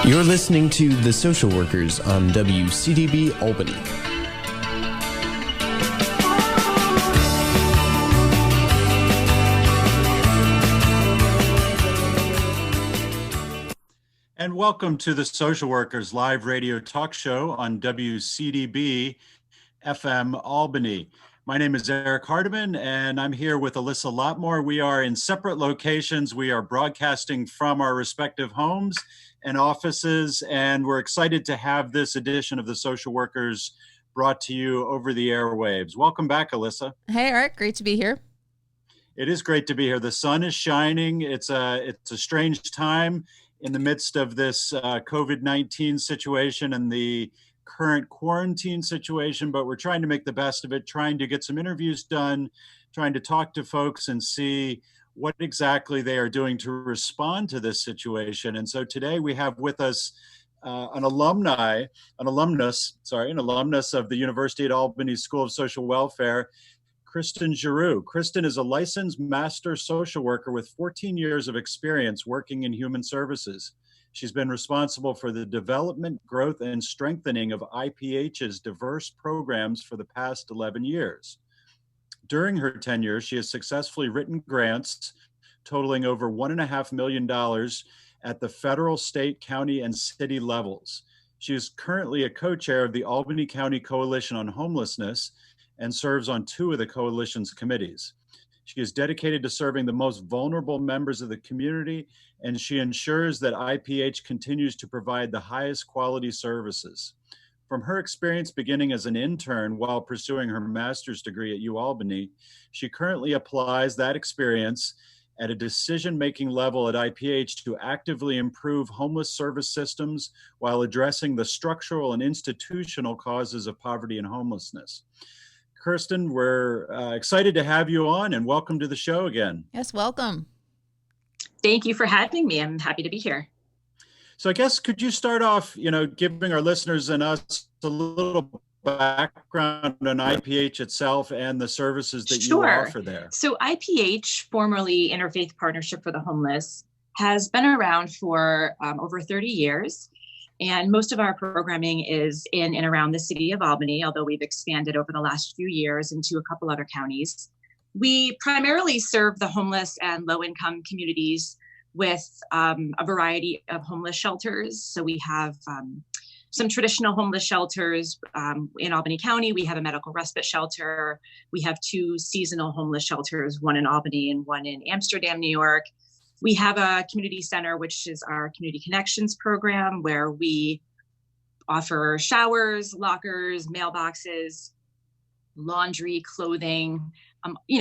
You're listening to The Social Workers on WCDB Albany. And welcome to The Social Workers live radio talk show on WCDB FM Albany. My name is Eric Hardiman, and I'm here with Alyssa Lotmore. We are in separate locations. We are broadcasting from our respective homes and offices, and we're excited to have this edition of The Social Workers brought to you over the airwaves. Welcome back, Alyssa. Hey, Eric. Great to be here. It is great to be here. The sun is shining. It's a strange time in the midst of this COVID-19 situation and the current quarantine situation, but we're trying to make the best of it, trying to get some interviews done, trying to talk to folks and see what exactly they are doing to respond to this situation. And so today we have with us an alumnus of the University at Albany School of Social Welfare, Kristen Giroux. Kristen is a licensed master social worker with 14 years of experience working in human services. She's been responsible for the development, growth, and strengthening of IPH's diverse programs for the past 11 years. During her tenure, she has successfully written grants totaling over $1.5 million at the federal, state, county, and city levels. She is currently a co-chair of the Albany County Coalition on Homelessness and serves on 2 of the coalition's committees. She is dedicated to serving the most vulnerable members of the community, and she ensures that IPH continues to provide the highest quality services. From her experience beginning as an intern while pursuing her master's degree at UAlbany, she currently applies that experience at a decision-making level at IPH to actively improve homeless service systems while addressing the structural and institutional causes of poverty and homelessness. Kristen, we're excited to have you on, and welcome to the show again. Yes, welcome. Thank you for having me. I'm happy to be here. So I guess, could you start off, giving our listeners and us a little background on IPH itself and the services that you offer there? So IPH, formerly Interfaith Partnership for the Homeless, has been around for over 30 years. And most of our programming is in and around the city of Albany, although we've expanded over the last few years into a couple other counties. We primarily serve the homeless and low-income communities with a variety of homeless shelters. So we have some traditional homeless shelters in Albany County. We have a medical respite shelter. We have 2 seasonal homeless shelters, one in Albany and one in Amsterdam, New York. We have a community center, which is our Community Connections program, where we offer showers, lockers, mailboxes, laundry, clothing,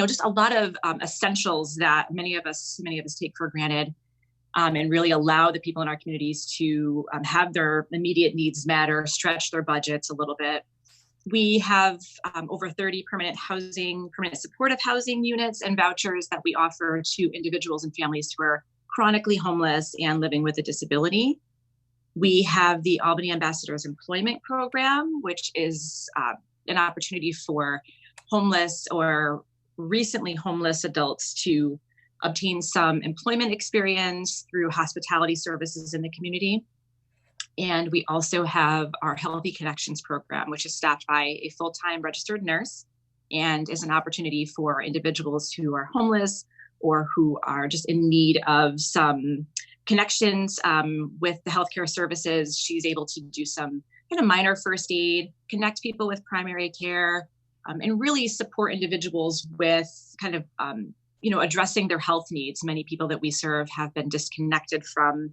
just a lot of essentials that many of us take for granted, and really allow the people in our communities to have their immediate needs met, stretch their budgets a little bit. We have over 30 permanent supportive housing units and vouchers that we offer to individuals and families who are chronically homeless and living with a disability. We have the Albany Ambassadors Employment Program, which is an opportunity for homeless or recently homeless adults to obtain some employment experience through hospitality services in the community. And we also have our Healthy Connections program, which is staffed by a full-time registered nurse and is an opportunity for individuals who are homeless or who are just in need of some connections with the healthcare services. She's able to do some kind of minor first aid, connect people with primary care, and really support individuals with kind of, addressing their health needs. Many people that we serve have been disconnected from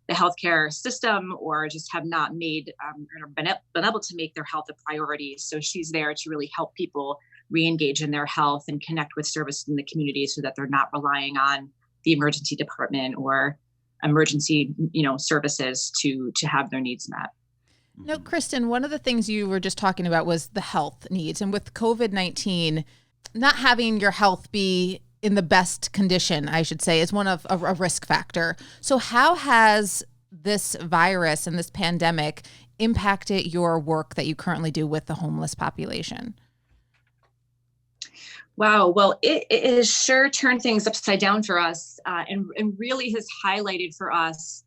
the healthcare system or just have not made or been able to make their health a priority. So she's there to really help people re-engage in their health and connect with services in the community so that they're not relying on the emergency department or emergency, services to have their needs met. No, Kristen, one of the things you were just talking about was the health needs. And with COVID-19, not having your health be in the best condition, I should say, is one of a risk factor. So how has this virus and this pandemic impacted your work that you currently do with the homeless population? Wow. Well, it has sure turned things upside down for us, and really has highlighted for us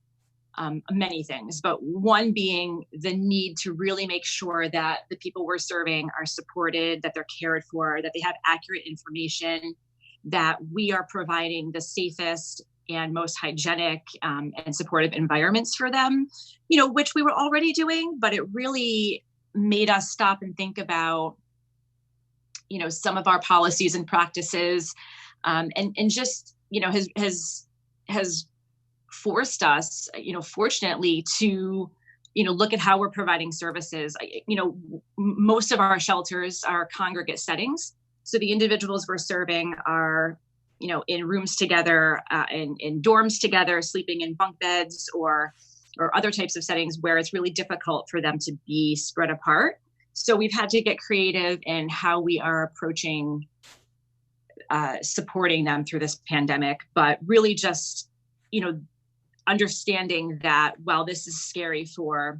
many things, but one being the need to really make sure that the people we're serving are supported, that they're cared for, that they have accurate information, that we are providing the safest and most hygienic and supportive environments for them, which we were already doing, but it really made us stop and think about some of our policies and practices, and just, has forced us, fortunately, to, look at how we're providing services. Most of our shelters are congregate settings. So the individuals we're serving are, in rooms together, in dorms together, sleeping in bunk beds or other types of settings where it's really difficult for them to be spread apart. So we've had to get creative in how we are approaching supporting them through this pandemic, but really just, understanding that while this is scary for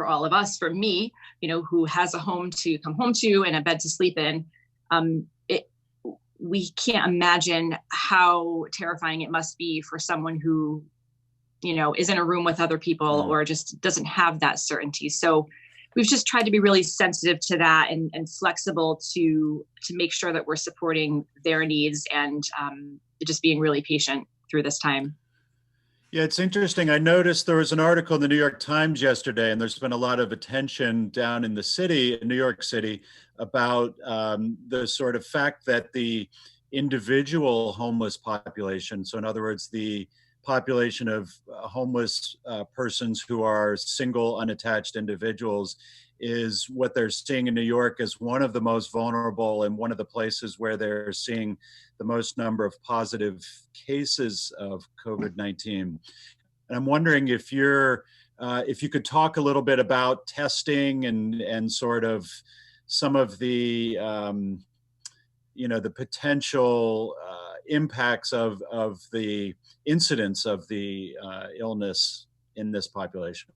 all of us, for me, who has a home to come home to and a bed to sleep in, we can't imagine how terrifying it must be for someone who, is in a room with other people or just doesn't have that certainty. So we've just tried to be really sensitive to that and flexible to make sure that we're supporting their needs and just being really patient through this time. Yeah, it's interesting. I noticed there was an article in the New York Times yesterday, and there's been a lot of attention down in the city, in New York City, about the sort of fact that the individual homeless population, so in other words, the population of homeless persons who are single, unattached individuals, is what they're seeing in New York as one of the most vulnerable and one of the places where they're seeing the most number of positive cases of COVID-19. And I'm wondering if you could talk a little bit about testing and sort of some of the the potential impacts of the incidence of the illness in this population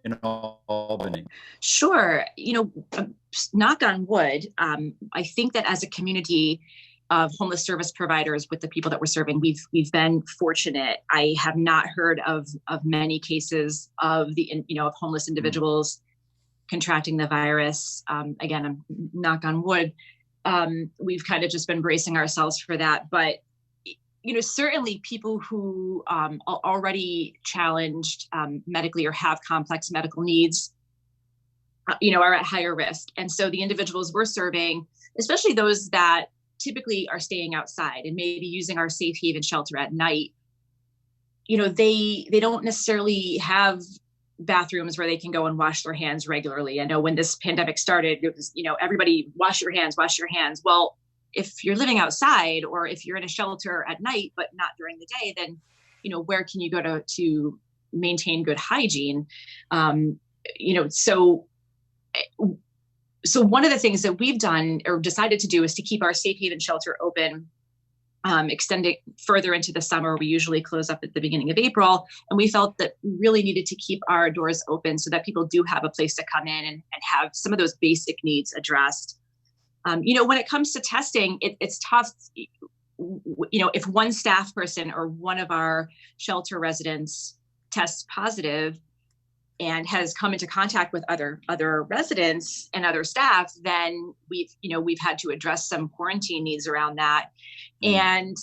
in Albany. Sure. Knock on wood, I think that as a community of homeless service providers with the people that we're serving, we've been fortunate. I have not heard of many cases of of homeless individuals contracting the virus. Again, I'm knock on wood. We've kind of just been bracing ourselves for that. But certainly people who are already challenged medically or have complex medical needs, are at higher risk. And so the individuals we're serving, especially those that typically are staying outside and maybe using our safe haven shelter at night, they don't necessarily have bathrooms where they can go and wash their hands regularly. I know when this pandemic started, it was, everybody wash your hands. Well, if you're living outside or if you're in a shelter at night, but not during the day, then, where can you go to maintain good hygiene? So one of the things that we've done or decided to do is to keep our safe haven shelter open, extending further into the summer. We usually close up at the beginning of April, and we felt that we really needed to keep our doors open so that people do have a place to come in and have some of those basic needs addressed. When it comes to testing, it's tough. If one staff person or one of our shelter residents tests positive and has come into contact with other residents and other staff, then we've had to address some quarantine needs around that. And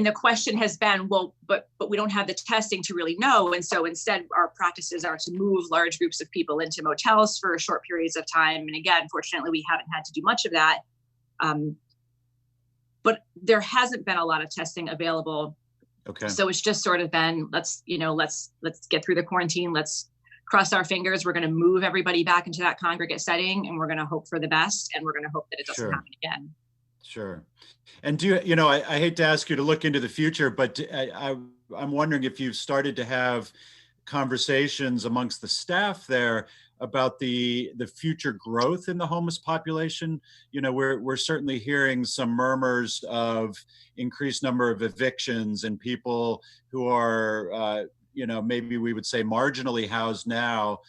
the question has been, well, but we don't have the testing to really know. And so instead, our practices are to move large groups of people into motels for short periods of time. And again, fortunately, we haven't had to do much of that. But there hasn't been a lot of testing available. Okay. So it's just sort of been, let's get through the quarantine. Let's cross our fingers. We're going to move everybody back into that congregate setting, and we're going to hope for the best, and we're going to hope that it doesn't happen again. Sure. And I hate to ask you to look into the future, but I'm wondering if you've started to have conversations amongst the staff there about the future growth in the homeless population. We're certainly hearing some murmurs of increased number of evictions and people who are, maybe we would say marginally housed now,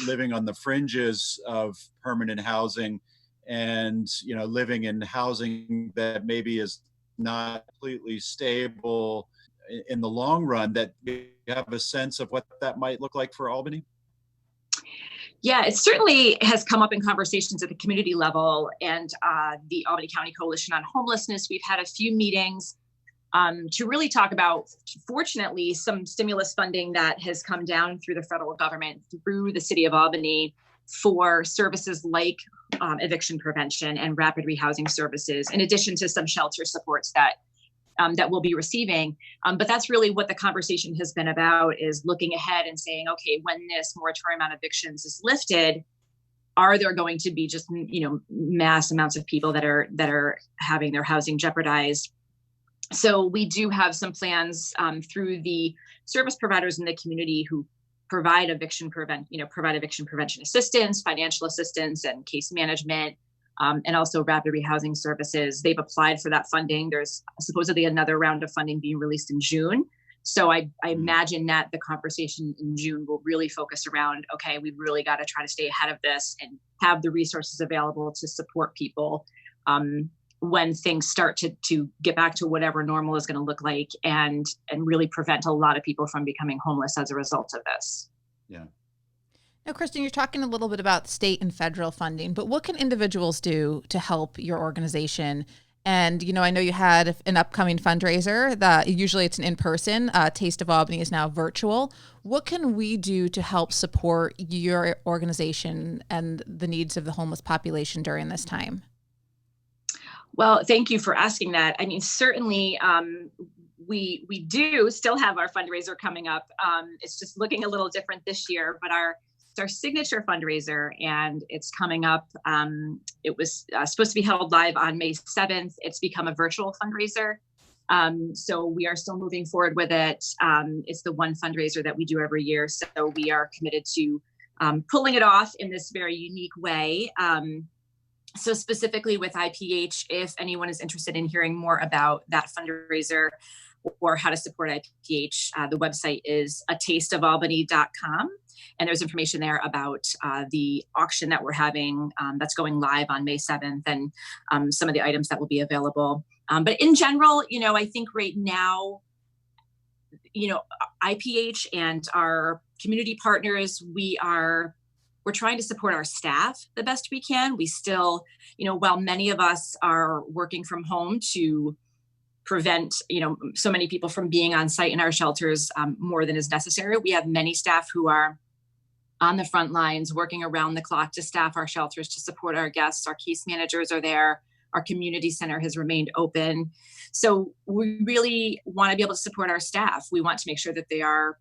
living on the fringes of permanent housing, and, living in housing that maybe is not completely stable in the long run, that you have a sense of what that might look like for Albany? Yeah, it certainly has come up in conversations at the community level, and the Albany County Coalition on Homelessness. We've had a few meetings to really talk about, fortunately, some stimulus funding that has come down through the federal government, through the city of Albany, for services like eviction prevention and rapid rehousing services, in addition to some shelter supports that we'll be receiving. But that's really what the conversation has been about, is looking ahead and saying, okay, when this moratorium on evictions is lifted, are there going to be just, mass amounts of people that are having their housing jeopardized? So we do have some plans through the service providers in the community who provide eviction prevention assistance, financial assistance, and case management, and also rapid rehousing services. They've applied for that funding. There's supposedly another round of funding being released in June. So I imagine that the conversation in June will really focus around, okay, we've really got to try to stay ahead of this and have the resources available to support people when things start to get back to whatever normal is going to look like, and really prevent a lot of people from becoming homeless as a result of this. Yeah. Now, Kristen, you're talking a little bit about state and federal funding, but what can individuals do to help your organization? And, I know you had an upcoming fundraiser that usually it's an in-person. Taste of Albany is now virtual. What can we do to help support your organization and the needs of the homeless population during this time? Well, thank you for asking that. I mean, certainly we do still have our fundraiser coming up. It's just looking a little different this year, but it's our signature fundraiser, and it's coming up. It was supposed to be held live on May 7th. It's become a virtual fundraiser. So we are still moving forward with it. It's the one fundraiser that we do every year. So we are committed to pulling it off in this very unique way. So specifically with IPH, if anyone is interested in hearing more about that fundraiser or how to support IPH, the website is atasteofalbany.com. And there's information there about the auction that we're having that's going live on May 7th, and some of the items that will be available. But in general, I think right now, IPH and our community partners, we're trying to support our staff the best we can. We still, while many of us are working from home to prevent, so many people from being on site in our shelters more than is necessary, we have many staff who are on the front lines, working around the clock to staff our shelters, to support our guests. Our case managers are there. Our community center has remained open. So we really want to be able to support our staff. We want to make sure that they are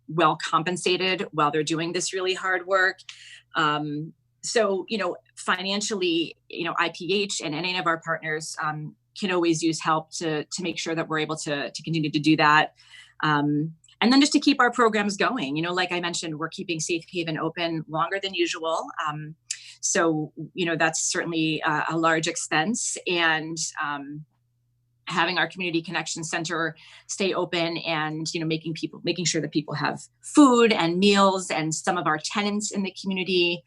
well compensated while they're doing this really hard work. So, financially, IPH and any of our partners can always use help to make sure that we're able to continue to do that. And then just to keep our programs going, like I mentioned, we're keeping Safe Haven open longer than usual. So, that's certainly a large expense. And having our community connection center stay open, and making sure that people have food and meals, and some of our tenants in the community,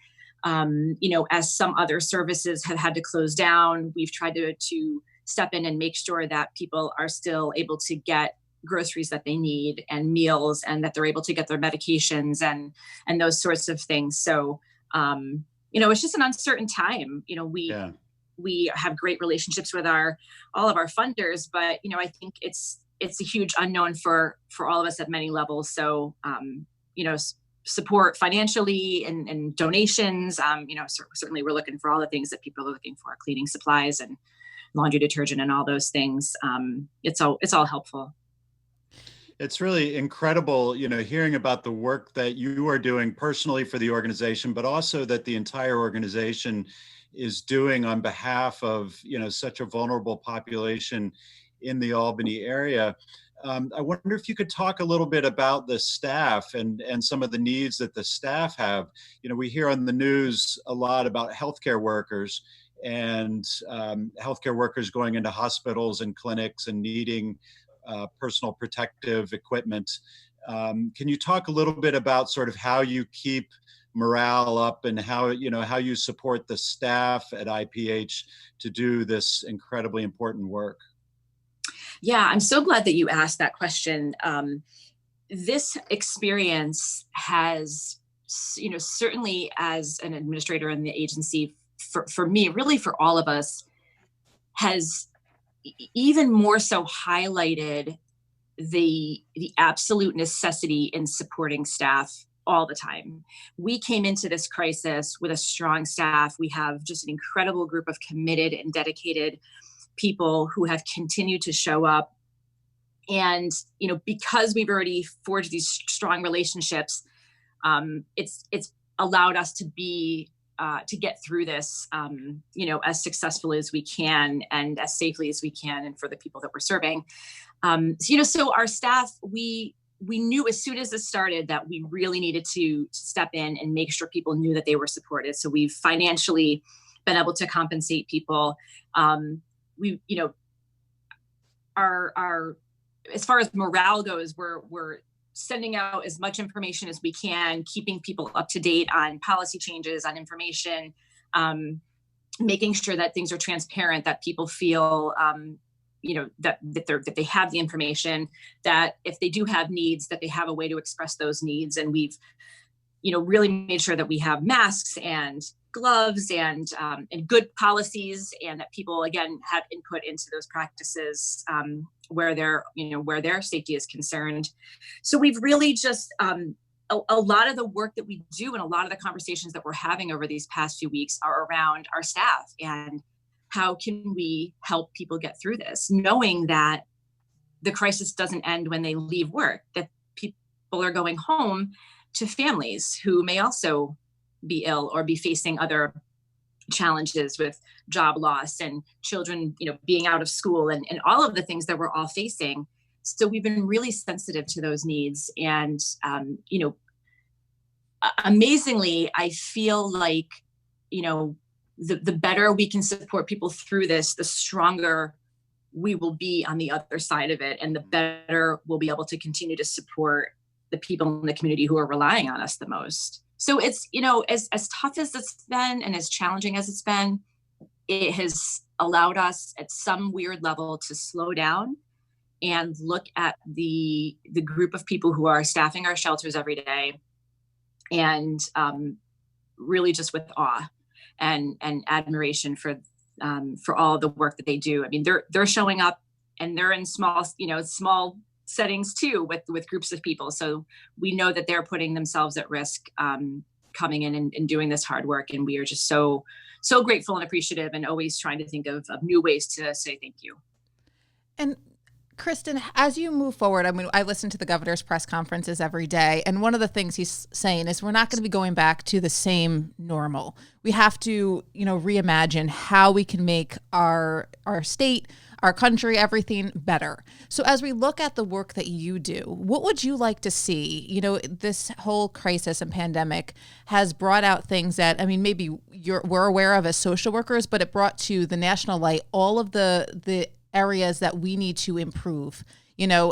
as some other services have had to close down, we've tried to step in and make sure that people are still able to get groceries that they need and meals, and that they're able to get their medications and those sorts of things. So it's just an uncertain time. We have great relationships with all of our funders, but I think it's a huge unknown for all of us at many levels. So support financially and donations. Certainly we're looking for all the things that people are looking for: cleaning supplies and laundry detergent and all those things. It's all helpful. It's really incredible, hearing about the work that you are doing personally for the organization, but also that the entire organization is doing on behalf of, such a vulnerable population in the Albany area. I wonder if you could talk a little bit about the staff and some of the needs that the staff have. We hear on the news a lot about healthcare workers and healthcare workers going into hospitals and clinics and needing personal protective equipment. Can you talk a little bit about sort of how you keep morale up, and how you support the staff at IPH to do this incredibly important work. Yeah, I'm so glad that you asked that question. This experience has, certainly as an administrator in the agency, for me, really for all of us, has even more so highlighted the absolute necessity in supporting staff all the time. We came into this crisis with a strong staff. We have just an incredible group of committed and dedicated people who have continued to show up. And, because we've already forged these strong relationships, it's allowed us to get through this, as successful as we can and as safely as we can, and for the people that we're serving. So our staff, we knew as soon as this started that we really needed to step in and make sure people knew that they were supported. So we've financially been able to compensate people. Our as far as morale goes, we're sending out as much information as we can, keeping people up to date on policy changes, on information, making sure that things are transparent, that people feel, that they have the information, that if they do have needs, that they have a way to express those needs. And we've, really made sure that we have masks and gloves and good policies, and that people, again, have input into those practices where their safety is concerned. So we've really just, a lot of the work that we do and a lot of the conversations that we're having over these past few weeks are around our staff and how can we help people get through this, knowing that the crisis doesn't end when they leave work, that people are going home to families who may also be ill or be facing other challenges with job loss and children, being out of school and all of the things that we're all facing. So we've been really sensitive to those needs. And, amazingly, I feel like, the better we can support people through this, the stronger we will be on the other side of it. And the better we'll be able to continue to support the people in the community who are relying on us the most. So it's, as tough as it's been and as challenging as it's been, it has allowed us at some weird level to slow down and look at the group of people who are staffing our shelters every day, and really just with awe and admiration for all the work that they do. I mean, they're showing up, and they're in small settings too, with groups of people. So we know that they're putting themselves at risk, coming in and doing this hard work. And we are just so grateful and appreciative, and always trying to think of new ways to say thank you. And Kristen, as you move forward, I mean, I listen to the governor's press conferences every day, and one of the things he's saying is we're not going to be going back to the same normal. We have to, reimagine how we can make our state, our country, everything better. So as we look at the work that you do, what would you like to see? This whole crisis and pandemic has brought out things that, I mean, maybe we're aware of as social workers, but it brought to the national light all of the areas that we need to improve. How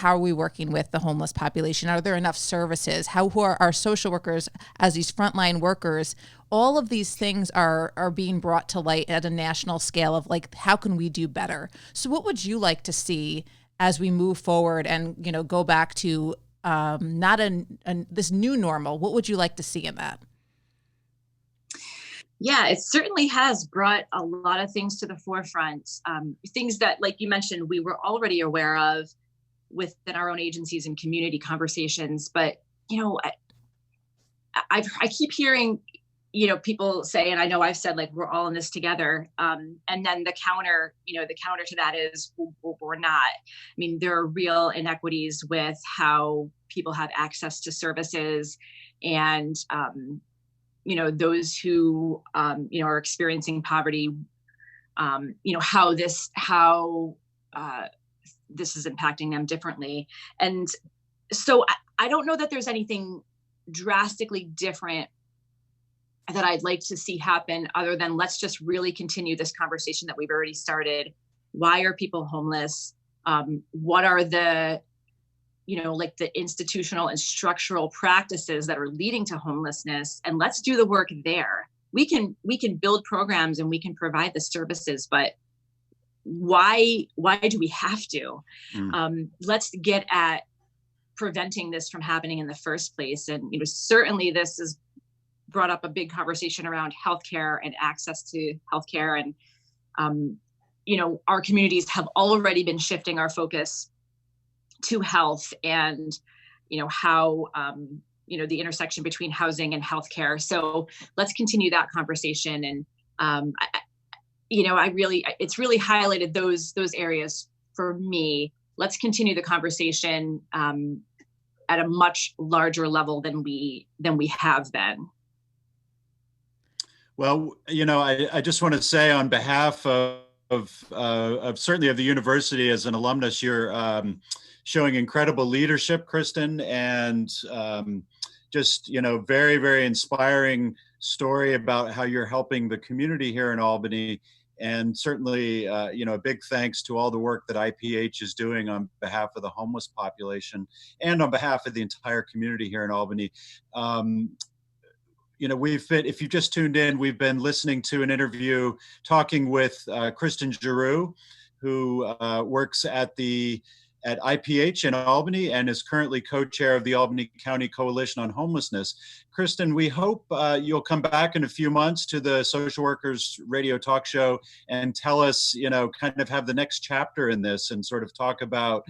are we working with the homeless population? Are there enough services? Who are our social workers as these frontline workers? All of these things are being brought to light at a national scale of how can we do better? So what would you like to see as we move forward and, go back to this new normal? What would you like to see in that? Yeah, it certainly has brought a lot of things to the forefront. Things that, like you mentioned, we were already aware of within our own agencies and community conversations. But, I keep hearing, people say, and I know I've said, we're all in this together. And then the counter to that is, well, we're not. I mean, there are real inequities with how people have access to services, and, those who, are experiencing poverty, how this is impacting them differently. And so I don't know that there's anything drastically different that I'd like to see happen, other than let's just really continue this conversation that we've already started. Why are people homeless? What are the like the institutional and structural practices that are leading to homelessness, and let's do the work there. We can build programs and we can provide the services, but why do we have to? Let's get at preventing this from happening in the first place. And certainly this has brought up a big conversation around healthcare and access to healthcare. And our communities have already been shifting our focus to health and how the intersection between housing and healthcare. So let's continue that conversation. And it's really highlighted those areas for me. Let's continue the conversation at a much larger level than we have been. Well, I just want to say on behalf of certainly of the university, as an alumnus, you're showing incredible leadership, Kristen, and just very, very inspiring story about how you're helping the community here in Albany. And certainly, a big thanks to all the work that IPH is doing on behalf of the homeless population and on behalf of the entire community here in Albany. If you just tuned in, we've been listening to an interview talking with Kristen Giroux, who works at IPH in Albany and is currently co-chair of the Albany County Coalition on Homelessness. Kristen, we hope you'll come back in a few months to the Social Workers Radio Talk Show and tell us, kind of have the next chapter in this and sort of talk about,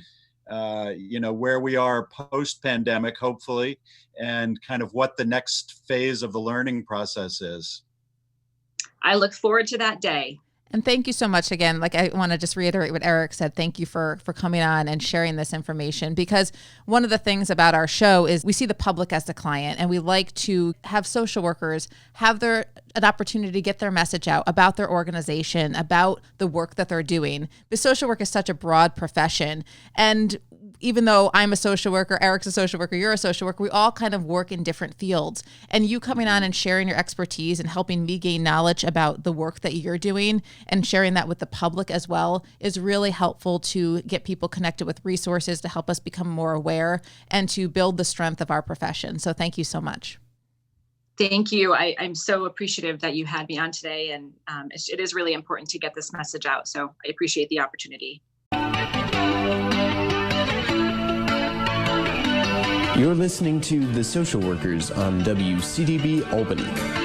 where we are post-pandemic, hopefully, and kind of what the next phase of the learning process is. I look forward to that day. And thank you so much again. I want to just reiterate what Eric said. Thank you for coming on and sharing this information, because one of the things about our show is we see the public as the client, and we like to have social workers have an opportunity to get their message out about their organization, about the work that they're doing. But social work is such a broad profession. And even though I'm a social worker, Eric's a social worker, you're a social worker, we all kind of work in different fields. And you coming on and sharing your expertise and helping me gain knowledge about the work that you're doing and sharing that with the public as well is really helpful to get people connected with resources to help us become more aware and to build the strength of our profession. So thank you so much. Thank you. I'm so appreciative that you had me on today. And it is really important to get this message out. So I appreciate the opportunity. You're listening to The Social Workers on WCDB Albany.